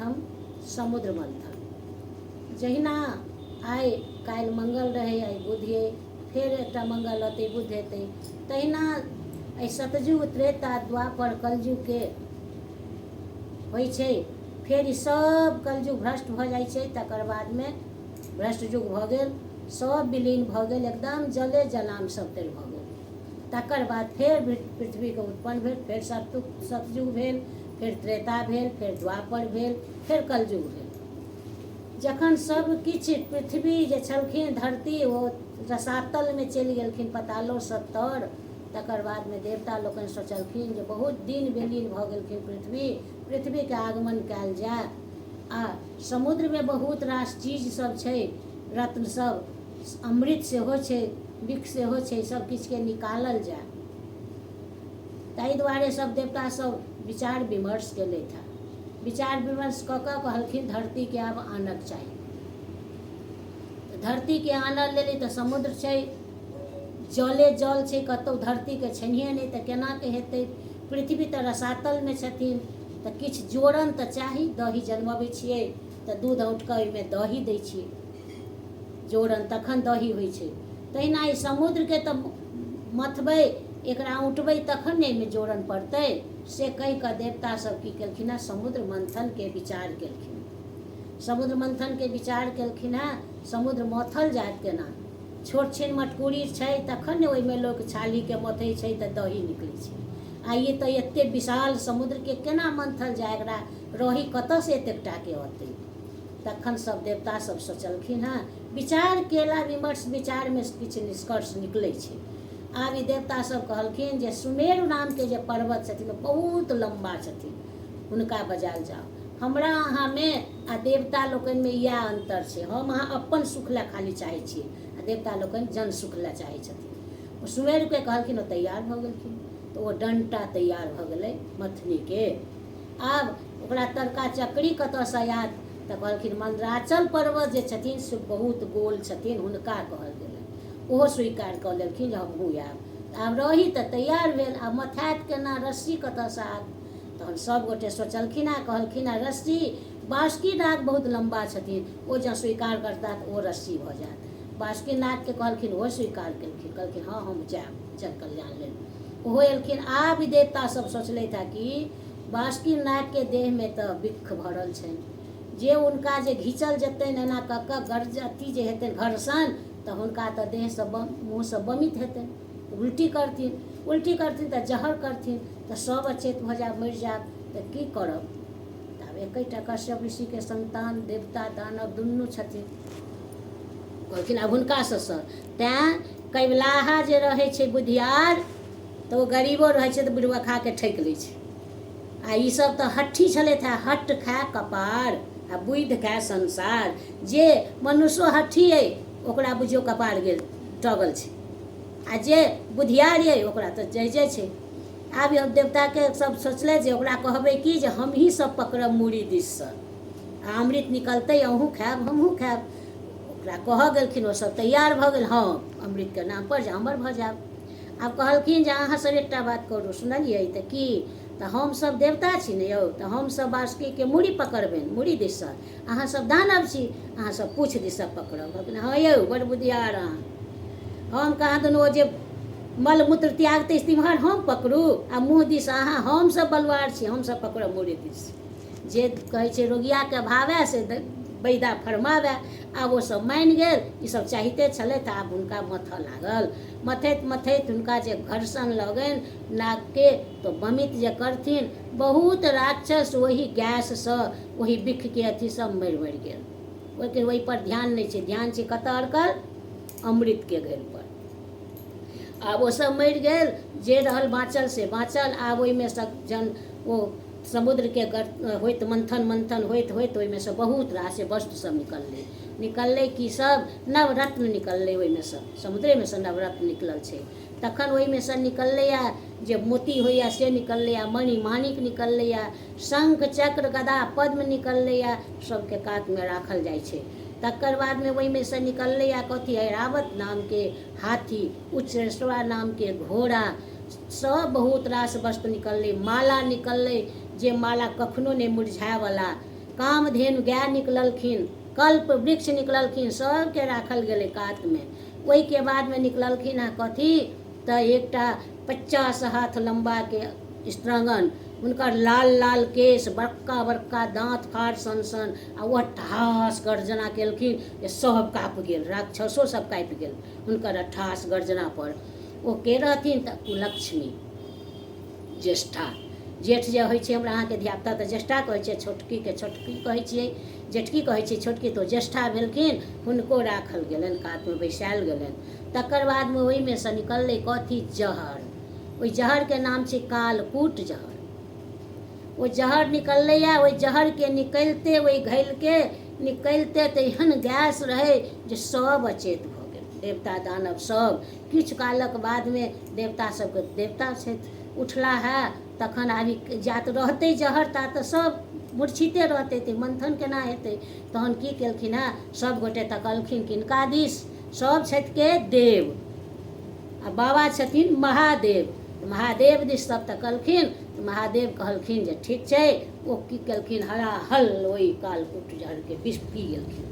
प्रथम समुद्र मंथन। जहिना आइ काल्हि मंगल रहे, आइ बुध ये, फेर एकटा मंगल रहतै, बुध हेतै, तहिना एहि सतयुग त्रेता द्वापर कलयुग के होइ छै। फेर ई सब कलयुग भ्रष्ट भऽ जाइ छै, तकर बादमे भ्रष्ट युग भऽ गेल, सब विलीन भऽ गेल, एकदम जले जलाम सब तरि भऽ गेल। तकर बाद फेर पृथ्वीके उत्पन्न भेल, फेर सतयुग भेल, फेर त्रेता भेल, फेर द्वापर भेल, फेर कलयुग भेल। जखन सब किछु पृथ्वी जे छलखिन, धरती ओ रसातलमे चलि गेलखिन, पतालो सत्तर, तकर बादमे देवता लोकनि सोचलखिन जे बहुत दिन विलीन भऽ गेलखिन पृथ्वीके आगमन कयल जाय। आ समुद्रमे बहुत रास चीज सब छै, रत्न सब, अमृत सेहो छै, विष सेहो छै, सब किछुके निकालल जाय। ताहि दुआरे सब देवता सब विचार विमर्श केलथि हेँ। विचार विमर्श कऽ कऽ कहलखिन धरतीके आब आनक चाही। धरतीके आनऽ लेली तऽ समुद्र छै, जले जल छै, कतहु धरतीके छैहे नहि, तऽ केनाके हेतै। पृथ्वी तऽ रसातलमे छथिन, तऽ किछु जोड़न तऽ चाही। दही जन्मबै छियै तऽ दूध औंट कऽ ओहिमे दही दै छियै, जोड़न, तखन दही होइ छै। तहिना ई समुद्रके तऽ मथबै, एकरा औंटबै तखन ने एहिमे जोड़न पड़तै। से कहि कऽ देवता सब की केलखिन हेँ, समुद्र मंथनके विचार केलखिन। समुद्र मंथनके विचार केलखिन हेँ, समुद्र मथल जायत केना। छोट छिन मटकुरी छै, तखन ने ओहिमे लोक छालीके मथै छै तऽ दही निकलै छै। आ ये तऽ एते विशाल समुद्रके केना मंथल जाय, एकरा रही कतऽसँ एतेकटाके अतै। तखन सब देवता सब सोचलखिन हेँ, विचार केला विमर्श विचारमे किछु निष्कर्ष निकलै छै। आब ई देवता सब कहलखिन जे सुमेरु नामके जे पर्वत छथिन, ओ बहुत लम्बा छथिन, हुनका बजायल जाओ। हमरा अहाँमे आ देवता लोकनिमे इएह अन्तर छै, हम अहाँ अपन सुख लए खाली चाहै छियै, आ देवता लोकनि जन सुख लए चाहै छथिन। ओ सुमेरुके कहलखिन, ओ तैयार भऽ गेलखिन, तऽ ओ डंटा तैयार भऽ गेलै मथनीके। आब ओकरा तरका चक्री कतऽसँ आयत, तऽ कहलखिन मंदराचल पर्वत जे छथिन से बहुत गोल छथिन, हुनका कहल गेलनि। ओहो स्वीकार कऽ लेलखिन जे हमहूँ आयब। आब रही तऽ तैयार भेल, आब मथायत केना, रस्सी कतऽसँ आयत। तहन सब गोटे सोचलखिन आ कहलखिन आ रस्सी, बासुकी नाग बहुत लम्बा छथिन, ओ जँ स्वीकार करता तऽ ओ रस्सी भऽ जायत। बासुकी नागके कहलखिन, ओहो स्वीकार केलखिन, कहलखिन हाँ हम जायब जन कल्याण लेल। ओहो एलखिन। आब देवता सब सोचलथि हेँ कि बासुकी नागके देहमे तऽ बिख भरल छनि, जे हुनका जे घिचल जेतनि एना कऽ कऽ गर्ज अथी जे हेतनि घर्षण, तऽ हुनका तऽ देहसँ मुँहसँ बमित हेतनि, उल्टी करथिन तऽ जहर करथिन, तऽ सब अचेत भऽ जायब, मरि जायब, तऽ की करब। तब एकेटा कश्यप ऋषिके संतान, देवता दानव दुनू छथिन, कहलखिन आब हुनकासँ तैँ कैवलाहा जे रहै छै बुधियार, तऽ ओ गरीबो रहै छै तऽ बुढ़बा खा के ठकि लै छै। आ ईसभ तऽ हट्ठी छलथि हेँ, हट खाए कपार आ बुधि खाए संसार। जे मनुष्यो हट्ठी अइ ओकरा बुझियौ कपार गेल टगल छै, आ जे बुधियार अइ ओकरा तऽ जय छै। आब देवताके सब सोचले जे ओकरा कहबै कि जे हमही सब पकड़ब मूड़ी दिससँ, आ अमृत निकलतै, अहूँ खायब हमहूँ खायब। ओकरा कहऽ गेलखिन, ओ सब तैयार भऽ गेल, हाँ अमृतके नाम पर जे अमर भऽ जायब। आब कहलखिन जे अहाँ सब एकटा बात करू, सुनलियै तऽ की, तऽ हमसब देवता छी ने यौ, तऽ हमसब बासुकीके मूड़ी पकड़बनि, मूड़ी दिससँ, अहाँ सब दानव छी, अहाँ सब पूछ दिससँ पकड़ब। कहलखिन हाँ यौ बड़ बुधियार अहाँ, हम कहाँ दुनू ओ जे मलमूत्र त्यागतै तिम्हर हम पकड़ू, आ मुँह दिस अहाँ, हमसब बलुआर छी, हमसब पकड़ब मूड़ी दिस। जे कहै छै रोगियाके भावै से बैदा फरमावै। आब ओ सब मानि गेल, ई सब चाहिते छलथि। आब हुनका मथऽ लागल, मथैत हुनका जे घर्षण लगनि नागके, तऽ बमित जे करथिन, बहुत राक्षस ओहि गैससँ, ओहि बिखके अथीसँ मरि गेल। ओहिपर ध्यान नहि छै, ध्यान छै कतऽ अड़कल, अमृतके घेर पर। आब ओ सब मरि गेल, जे रहल बाँचल से बाँचल। आब ओहिमे सब जन ओ समुद्रके होइत मंथन होइत ओहिमे से बहुत रास वस्तु सब निकललै की सब, नवरत्न निकललै ओहिमे सँ, समुद्रेमे सँ नवरत्न निकलल छै। तखन ओहिमे सँ निकललैए जे मोती होइए से निकललैए, मणि माणिक निकललैए, शंख चक्र गदा पद्म निकललैए, सबके कातमे राखल जाइ छै। तकर बादमे ओहिमे सँ निकललैए कथी, ऐरावत नामके हाथी, उच्चैश्रवा नामके घोड़ा, सब बहुत रास वस्तु निकललै। माला निकललै, जे माला कखनो नहि मुरझायवला, कामधेनु गाय निकललखिन, कल्प वृक्ष निकललखिन, सबके राखल गेलै कात में। ओहि के बाद में निकललखिन है कथी तो एकटा 50 हाथ लंबा के स्त्रंगन, उनकर लाल लाल केश, बड़का बड़का दाँत फाड़ सन सन, आ वह ठास गर्जना केलखिन जे सब काँपि गेल, राक्षसो सब काँपि गेल हुनकर ठास गर्जना पर। ओ के रहथिन तऽ कुलक्ष्मी ज्येष्ठा। जेठ जे होइ छै हमरा अहाँके धियापुता तऽ ज्येष्ठा कहै छै, छोटकीके छोटकी कहै छियै, जेठकी कहै छियै, छोटकी तो ज्येष्ठा भेलखिन, हुनको राखल गेलनि, कातमे बैसायल गेलनि। तकर बादमे ओहिमे सँ निकललै कथी जहर, ओहि जहरके नाम छै कालकूट जहर। ओ जहर निकललैए, ओहि जहरके निकलिते ओहि घैलके निकलिते तऽ एहन गैस रहै जे सब अचेत भऽ गेल, देवता दानव सब। किछु कालक बादमे देवता सबके, देवता छथि उठला है तखन आबि जात रहतै जहर ता तऽ सब मूर्छिते रहतै, तऽ मंथन केना हेतै। तहन की केलखिन है, सब गोटे तकलखिन किनका दिस, सब छथि के देव, आ बाबा छथिन महादेव, महादेव दिस सब तकलखिन। तऽ महादेव कहलखिन जे ठीक छै। ओ की केलखिन, हराहल ओहि कालकूट जहरके विष पी गेलखिन।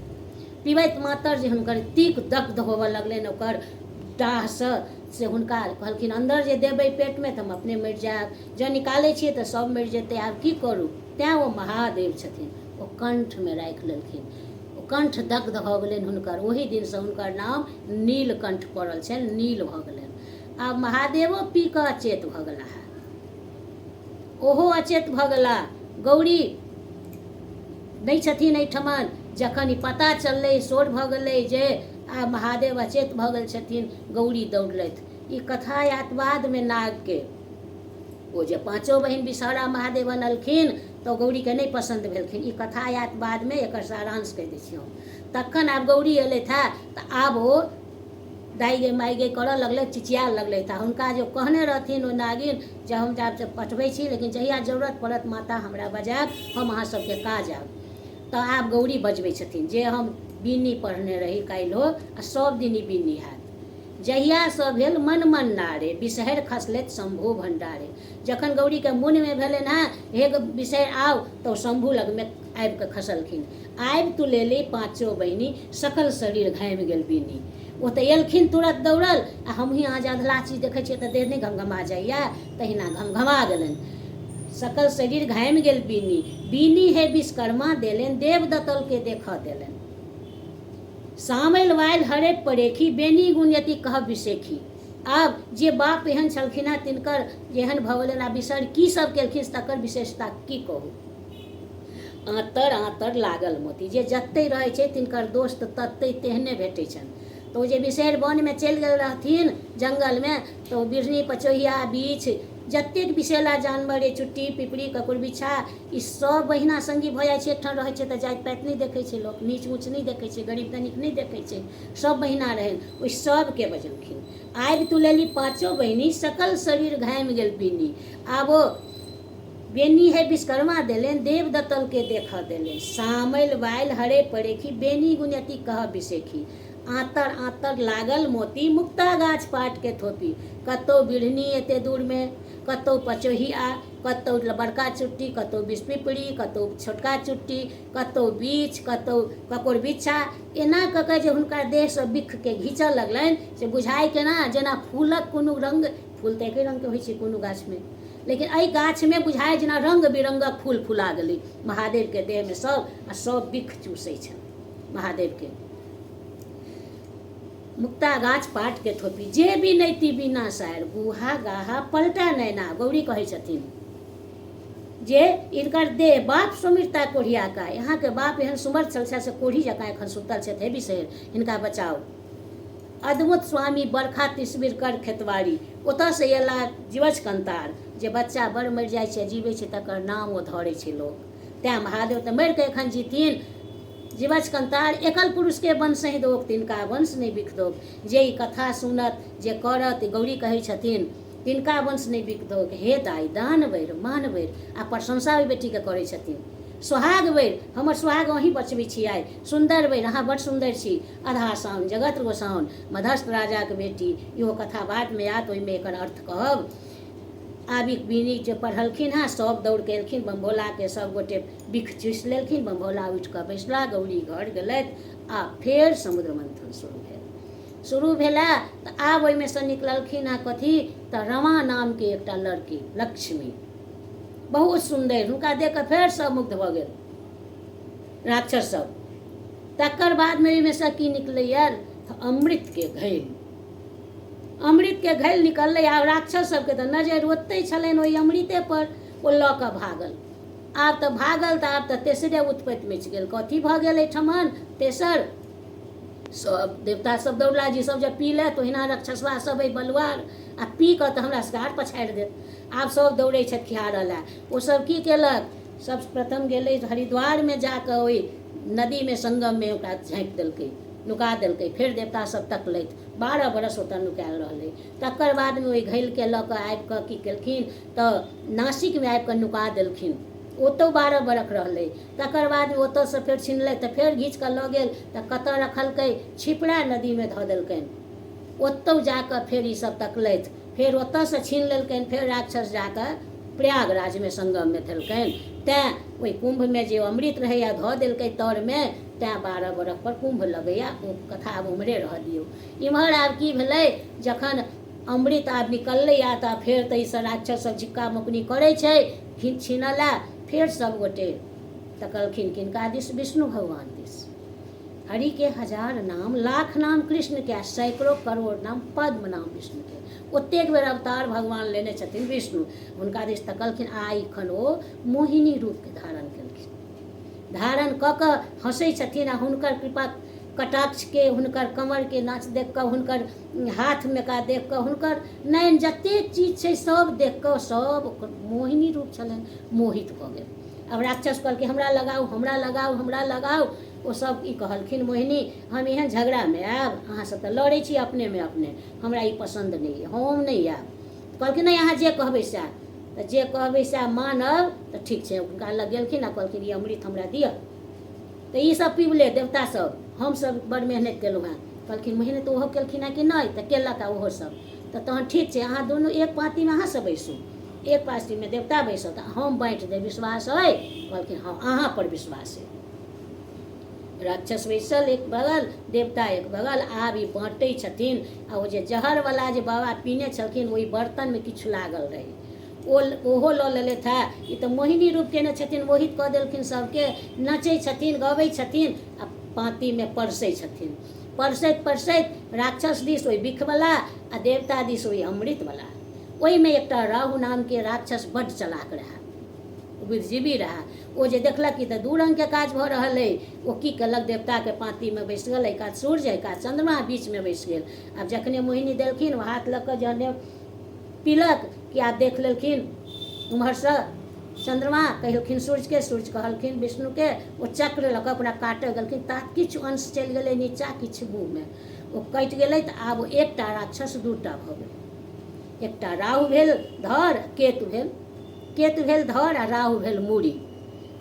पीबैत मातर जे हुनकर तीक दग्ध होबऽ लगलनि ओकर डाहसँ, से हुनका कहलखिन अन्दर जे देबै पेटमे तऽ हम अपने मरि जायब, जँ निकालै छियै तऽ सब मरि जेतै, आब की करू। तैँ ओ महादेव छथिन, ओ कंठमे राखि लेलखिन, ओ कंठ दग्ध भऽ गेलनि हुनकर। ओहि दिनसँ हुनकर नाम नीलकंठ पड़ल छनि, नील भऽ गेलनि। आब महादेवो पी कऽ अचेत भऽ गेला है, ओहो अचेत भऽ गेला। गौरी नहि छथिन एहिठमन। जखन ई पता चललै, शोर भऽ गेलै जे आ महादेव अचेत भऽ गेल छथिन, गौरी दौड़लथि। ई कथा यात बादमे नागके, ओ जे पाँचो बहिन विषहरा महादेव अनलखिन तऽ गौरीके नहि पसन्द भेलखिन। ई कथा यात बादमे, एकर सारांश कहि दै छियै हम। तखन आब गौरी अयलथि है तऽ आब ओ दाइ गे माइ गे करऽ लगलथि, चिचियाए लगलथि। आ हुनका जे कहने रहथिन ओ नागिन जे हम जाब पठबै छी, लेकिन जहिया जरूरत पड़त माता हमरा बजायब, हम अहाँ सबके काज आयब। तऽ आब गौरी बजबै छथिन जे हम बीनी पढ़ने रही काल्हिओ, आ सब दिन ई बीनी हैत। जहिया सँ भेल मन मन नारे, बिषहरि खसलथि शंभु भंडारे। जखन गौरीके मोनमे भेलनि हँ हे बिषहरि आउ, तऽ शंभु लगमे आबि कऽ खसलखिन। आबि तुलेली पाँचो बहिनी, सकल शरीर घामि गेल बीनी। ओ तऽ एलखिन तुरत दौड़ल, आ हमही अहाँ जे अधला चीज देखै छियै तऽ देह नहि घमघमा जाइए, तहिना घमघमा गेलनि। सकल शरीर घामि गेल बीनी, बीनी हे विश्वकर्मा देलनि, देव दतलके देखऽ देलनि। सामैल वाइल हरे परेखी, बेनी गुण यति कहब बिसेखी। आब जे बाप एहन छलखिन हेँ तिनकर जेहन भऽ गेलनि, आ बिषहरि की सब केलखिन तकर विशेषता की कहू। आँतर आँतर लागल मोती, जे जतै रहै छै तिनकर दोस्त ततै तेहने भेटै छनि। तऽ ओ जे बिषहरि वनमे चलि गेल रहथिन जंगलमे, तऽ ओ बिढ़नी पचोहिया बीछ जतेक बिषैला जानवर, चुट्टी पिपरी ककुर बिच्छा, ई सब बहिना संगी भऽ जाइ छै। एकठाम रहै छै तऽ जाति पाति नहि देखै छै लोक, नीच ऊँच नहि देखै छै, गरीब धनिक नहि देखै छै, सब बहिना रहै। ओहि सबके बजलखिन। आबि तुलेली पाँचो बहिनी, सकल शरीर घामि गेल बीनी। आब ओ बेनी है विश्वकर्मा देलनि, देव दतल के देखऽ देलनि। सामैल वाइल हरे परेखी, बेनी गुणयति कहऽ बिसेखी। आँतर आँतर लागल मोती, मुक्ता गाछ पाट के थोपी। कतौ बिढ़नी एते दूरमे, कतौ पचोहिया, कतौ बड़का चुट्टी, कतौ बिछ पिपड़ी, कतौ छोटका चुट्टी, कतौ बीछ, कतौ ककुर बिच्छा। एना कऽ कऽ जे हुनकर देहसँ बिखके घींचऽ लगलनि, से बुझाइ केना जेना फूलक कोनो रंग, फूल तऽ एके रंगके होइ छै कोनो गाछमे, लेकिन एहि गाछमे बुझाइ जेना रंग बिरंगक फूल फुला गेलै महादेवके देहमे सब, आ सब बिख चूसै छनि महादेवके। मुक्ता गाछ पाट के थोपी, जे भी नैती बिना सार, गुहा गाहा पलटा नैना। गौरी कहै छथिन जे इनकर देह बाप सुमिरता कोढ़िया का, यहाँके बाप एहन सुमर्थ छल से कोढ़ी जकाँ एखन सुतल छथि, हे बिषहरि हिनका बचाउ। अद्भुत स्वामी बरखा तिसबिर कर खेतवारी, ओतऽसँ अयला जीवछ कंतार, जे बच्चा बड़ मरि जाइ छै जीवै छै तकर नाम ओ धरै छै लोक। तेँ महादेव तऽ मरि कऽ एखन जीथिन। जीवछ कंतार एकल पुरुषके वंश ही दोग, तिनका वंश नहि बिख दोग। जे ई कथा सुनत, जे करत, गौरी कहै छथिन तिनका वंश नहि बिख दोग। हे दाइ दानबैर मानबैर, आ प्रशंसा ओहि बेटीके करै छथिन। सोहाग बैर, हमर सोहाग अहीँ बचबै छी आइ। सुन्दर बैर, अहाँ बड़ सुन्दर छी। अधा साउन जगत गोसाउन, मधस्त राजाके बेटी। इहो कथा बादमे आयत, ओहिमे एकर अर्थ कहब। आब बीनी जे पढ़लखिन हँ सब दौड़ के एलखिन बमभोलाके सब गोटे बिख चूसि लेलखिन। बमभोला उठि कऽ बैसला, गौरी घर गेलथि आ फेर समुद्र मंथन शुरू भेला। तऽ आब ओहिमे सँ निकललखिन हँ कथी तऽ रमा नामके एकटा लड़की लक्ष्मी, बहुत सुन्दर। हुनका देख कऽ फेर सब मुग्ध भऽ गेल राक्षस सब। तकर बादमे ओहिमे सँ की निकलैया तऽ अमृतके घैल, अमृतके घैल निकललै। आब राक्षस सबके तऽ नजरि ओतै छलनि ओहि अमृते पर, ओ लऽ कऽ भागल। आब तऽ भागल तऽ आब तऽ तेसरे उत्पत्ति मचि गेल। कथी भऽ गेल एहिठमन तेसर, सब देवता सब दौड़ला जी सब जब पी ले तहिना राक्षसवा सब अइ बलुआर आ पी कऽ तऽ हमरा सबके हाथ पछाड़ि देत। आब सब दौड़ै छथि खिहारऽ लए। ओ सब की केलक, सब प्रथम गेलै हरिद्वारमे जाकऽ ओहि नदीमे संगममे ओकरा झाँपि देलकै, नुका देलकै। फेर देवता सब तकलथि, 12 बरस ओतऽ नुकायल रहलै। तकर बादमे ओहि घैलके लऽ कऽ आबि कऽ की केलखिन तऽ नासिकमे आबि कऽ नुका देलखिन, ओतौ 12 बरख रहलै। तकर बाद ओतऽसँ फेर छिनलै तऽ फेर घीच कऽ लऽ गेल तऽ कतऽ रखलकै, छिपरा नदीमे धऽ देलकनि। ओतौ जाकऽ फेर ई सब तकलथि, फेर ओतऽसँ छीन लेलकनि। फेर राक्षस जाकऽ प्रयागराजमे संगममे देलकनि। तैँ ओहि कुम्भमे जे अमृत रहैया धऽ देलकै तरमे, तैँ 12 बरख पर कुम्भ लगैया। ओ कथा आब उम्हरे रह दियौ। इम्हर आब की भेलै, जखन अमृत आब निकललैया तऽ फेर ताहिसँ राक्षस सब झिक्का मुकनी करै छै छीनऽ लए। फेर सब गोटे तकलखिन किनका दिस, विष्णु भगवान दिस। हरि के 1000 नाम, लाख नाम कृष्ण के, सैकड़ों करोड़ नाम पद्म नाम विष्णु के। ओतेक बेर अवतार भगवान लेने छथिन विष्णु। हुनका दिस तकलखिन आ एखन ओ मोहिनी रूपके धारण केलखिन। धारण कऽ कऽ हँसै छथिन आ हुनकर कृपा कटाक्षके, हुनकर कमरके नाच देख कऽ, हुनकर हाथमे का देख कऽ, हुनकर नैन जतेक चीज छै सब देख कऽ सब मोहिनी रूप छलनि, मोहित भऽ गेल। अब राक्षस कहलकै हमरा लगाउ, हमरा लगाउ, हमरा लगाउ। ओ सब ई कहलखिन मोहिनी हम एहन झगड़ामे आयब, अहाँ सब तऽ लड़ै छी अपनेमे अपने, हमरा ई पसन्द नहि यऽ, हम नहि आयब। कहलखिन नहि अहाँ जे कहबै सएह, तऽ जे कहबै सएह मानब तऽ ठीक छै। हुनका लग गेलखिन आ कहलखिन ई अमृत हमरा दिअ। तऽ ई सब पीबले देवता सब, हमसब बड़ मेहनत केलहुँ हेँ। कहलखिन मेहनत ओहो केलखिन हेँ कि नहि, तऽ केलक ओहो सब। तऽ तहन ठीक छै, अहाँ दुनू एक पाँतीमे अहाँ सब बैसू, एक पाँतीमे देवता बैसत, हम बाँटि देब, विश्वास अइ। कहलखिन हाँ अहाँ पर विश्वास अइ। राक्षस बैसल एक बगल, देवता एक बगल। आब ई बाँटै छथिन आ ओ जे जहरवला जे बाबा पीने छलखिन ओहि बर्तनमे किछु लागल रहै, ओहो लऽ लेलथि हे। ई तऽ मोहिनी रूप केने छथिन, मोहित कऽ देलखिन सबके। नचै छथिन, गबै छथिन आ पाँतीमे परसै छथिन। परसैत परसैत राक्षस दिस ओहि बिखवला आ देवता दिस ओहि अमृतवला। ओहिमे एकटा राहु नामके राक्षस बड्ड चलाक रहै, बुद्धिजीवी रहै। ओ जे देखलक कि तऽ 2 रङ्गके काज भऽ रहल अइ। ओ की केलक, देवताके पाँतीमे बैसि गेल, एकात सूर्य एकात चन्द्रमा बीचमे बैसि गेल। आब जखने मोहिनी देलखिन ओ हाथ लऽ कऽ जहने पीलक कि आब देख लेलखिन उम्हरसँ चन्द्रमा, कहलखिन सूर्यके, सूर्य कहलखिन विष्णुके। ओ चक्र लऽ कऽ ओकरा काटऽ गेलखिन, ता किछु अंश चलि गेलै नीचाँ, किछु मुँहमे ओ कटि गेलै। तऽ आब एकटा राक्षस 2टा भऽ गेल। एकटा राहु भेल धर, केतु भेल धर आ राहु भेल मूड़ी।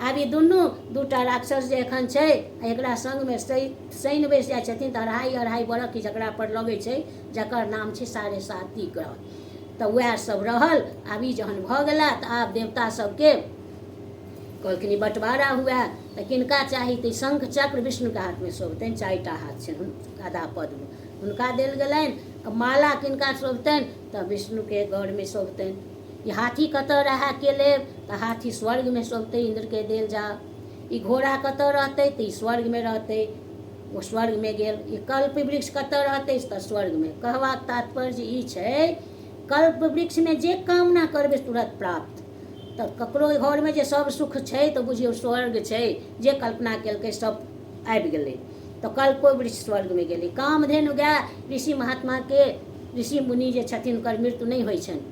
आब ई दुनू 2टा राक्षस जे एखन छै एकरा सङ्गमे शनि बैसि जाइ छथिन तऽ 2.5 बरख की जकरा पर लगै छै, जकर नाम छै 7.5 ग्रह, तऽ वएह सब रहल। आब ई जहन भऽ गेला तऽ आब देवता सबके कहलखिन बँटवारा हुए तऽ किनका चाही, तऽ शंख चक्र विष्णुके हाथमे शोभतनि, 4टा हाथ छनि गदा पद्म हुनका देल गेलनि। माला किनका शोभतनि तऽ विष्णुके गौरमे शोभतनि। ई हाथी कतऽ रहै के लेब, तऽ हाथी स्वर्गमे शोभतै, इंद्रके देल जाओ। ई घोड़ा कतऽ रहतै तऽ ई स्वर्गमे रहतै, ओ स्वर्गमे गेल। ई कल्प वृक्ष कतऽ रहतै तऽ स्वर्गमे। कहबाक तात्पर्य ई छै, कल्प वृक्षमे जे कामना करबै तुरंत प्राप्त। तऽ ककरो घरमे जे सब सुख छै तऽ बुझियौ स्वर्ग छै, जे कल्पना केलकै सब आबि गेलै। तऽ कल्पो वृक्ष स्वर्गमे गेलै। कामधेनु गाय ऋषि महात्माके, ऋषि मुनि जे छथिन हुनकर मृत्यु नहि होइ छनि,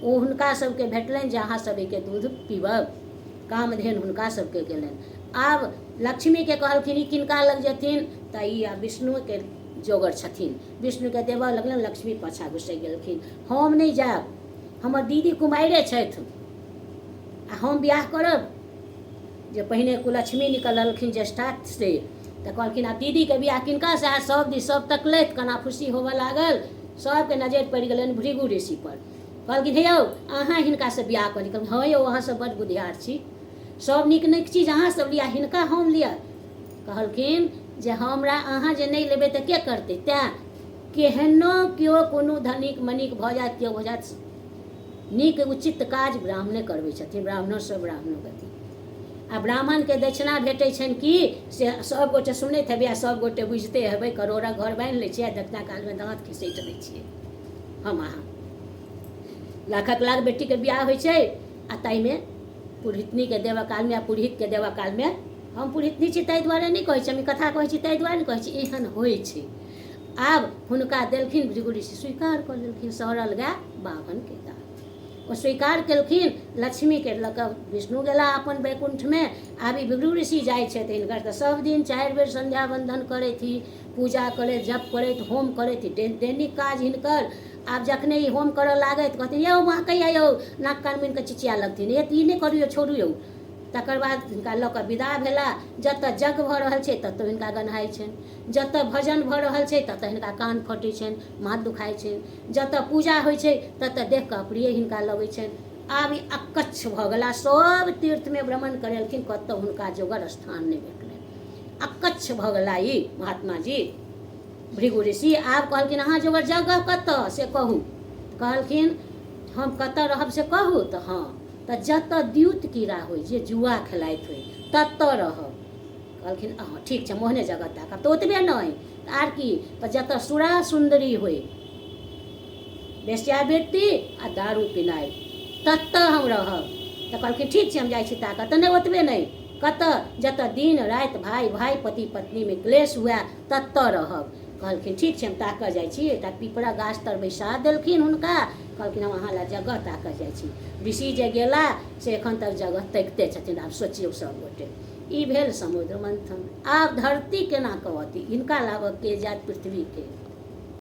ओ हुनका सबके भेटलनि जे अहाँ सब एके दूध पीबब। कामधेनु हुनका सबके गेलनि। आब लक्ष्मीके कहलखिन ई किनका लग जेथिन, तऽ ई आब विष्णुके जोगर छथिन, विष्णुके देबऽ लगलनि। लक्ष्मी पाछाँ घुसि गेलखिन, हम नहि जायब, हमर दीदी कुमारिए छथि आ हम बिआह करब। जे पहिने कुलक्ष्मी निकललखिन ज्येष्ठा से, तऽ कहलखिन आब दीदीके बिआह किनकासँ हैत। सब दिस सब तकलथि, कना खुशी होबऽ लागल। सबके नजरि पड़ि गेलनि भृगु ऋषि पर। कहलखिन हे यौ अहाँ हिनकासँ बियाह करी। कहलखिन हाँ यौ अहाँसभ बड्ड बुधियार छी, सब नीक नीक चीज अहाँसभ लिअ, हिनका हम लिअ। कहलखिन जे हमरा अहाँ जे नहि लेबै तऽ के करतै, तेँ केहनो केओ कोनो धनिक मनिक भऽ जायत, केओ भऽ जायत, नीक उचित काज ब्राह्मणे करबै छथिन, ब्राह्मणोसँ ब्राह्मणो गति। आ ब्राह्मणके दक्षिणा भेटै छनि कि से सभगोटे सुनैत हेबै आ सभगोटे बुझिते हेबै, करोड़क घर बान्हि लै छियै, दक्षिणा कालमे दाँत खिसैट दै छियै हम अहाँ। लाखक लाख बेटीके बियाह होइ छै आ ताहिमे पुरहितनीके देबऽ कालमे आ पुरोहितके देबऽ कालमे, हम पुरहितनी छी ताहि दुआरे नहि कहै छी, हम ई कथा कहै छी ताहि दुआरे नहि कहै छी, एहन होइ छै। आब हुनका देलखिन भृगु ऋषि, स्वीकार कऽ लेलखिन सड़ल गाय बाभनके दान। ओ स्वीकार केलखिन, लक्ष्मीके लऽ कऽ विष्णु गेला अपन वैकुण्ठमे। आब ई भृगु ऋषि जाइ छथिन, हिनकर तऽ सब दिन 4 बेर संध्या वंदन करैत ही, पूजा करैत, जप करैत, होम करैत, दैनिक काज हिनकर। आब जखने ई होम करऽ लागैत कहथिन यौ माँ कहिया यौ, नाक कान मुनि कऽ चिचिया लगथिन, ये ई नहि करू यौ, छोड़ू यौ। तकर बाद हिनका लऽ कऽ विदा भेला। जतऽ यज्ञ भऽ रहल छै ततऽ हिनका गन्हाइ छनि, जतऽ भजन भऽ रहल छै ततऽ हिनका कान फटै छनि, माथ दुखाइ छनि, जतऽ पूजा होइ छै ततऽ देख कऽ अप्रिय हिनका लगै छनि। आब ई अकच्छ भऽ गेला, सब तीर्थमे भ्रमण करेलखिन, कतऽ हुनका जोगर स्थान नहि भेटलनि, अकच्छ भऽ गेला ई महात्मा जी भृगु ऋषि। आब कहलखिन अहाँ जोगर जगह कतऽ से कहू। कहलखिन हम कतऽ रहब से कहू तऽ हाँ, तऽ जतऽ द्यूत कीड़ा होइ, जे जुआ खेलाइत होइ, ततऽ रहब। कहलखिन हाँ ठीक छै, मोहने जगह ताकब, तऽ ओतबे नहि आर की, तऽ जतऽ सुरा सुन्दरी होइ, वेश्यावृत्ति आ दारू पिनाइ, ततऽ हम रहब। तऽ कहलखिन ठीक छै हम जाइ छी ताकऽ। तऽ नहि ओतबे नहि, कतऽ जतऽ दिन राति भाय भाय पति पत्नीमे क्लेश हुए ततऽ रहब। कहलखिन ठीक छै हम ताकऽ जाइ छी। एकटा पीपरा गाछ तर बैसा देलखिन हुनका, कहलखिन हम अहाँ लए जगह ताकऽ जाइ छी। ऋषि जे गेला से एखन तक जगह तकिते छथिन। आब सोचियौ सभगोटे, ई भेल समुद्र मंथन। आब धरती केना कहती, हिनका लाबऽ के जायत पृथ्वीके।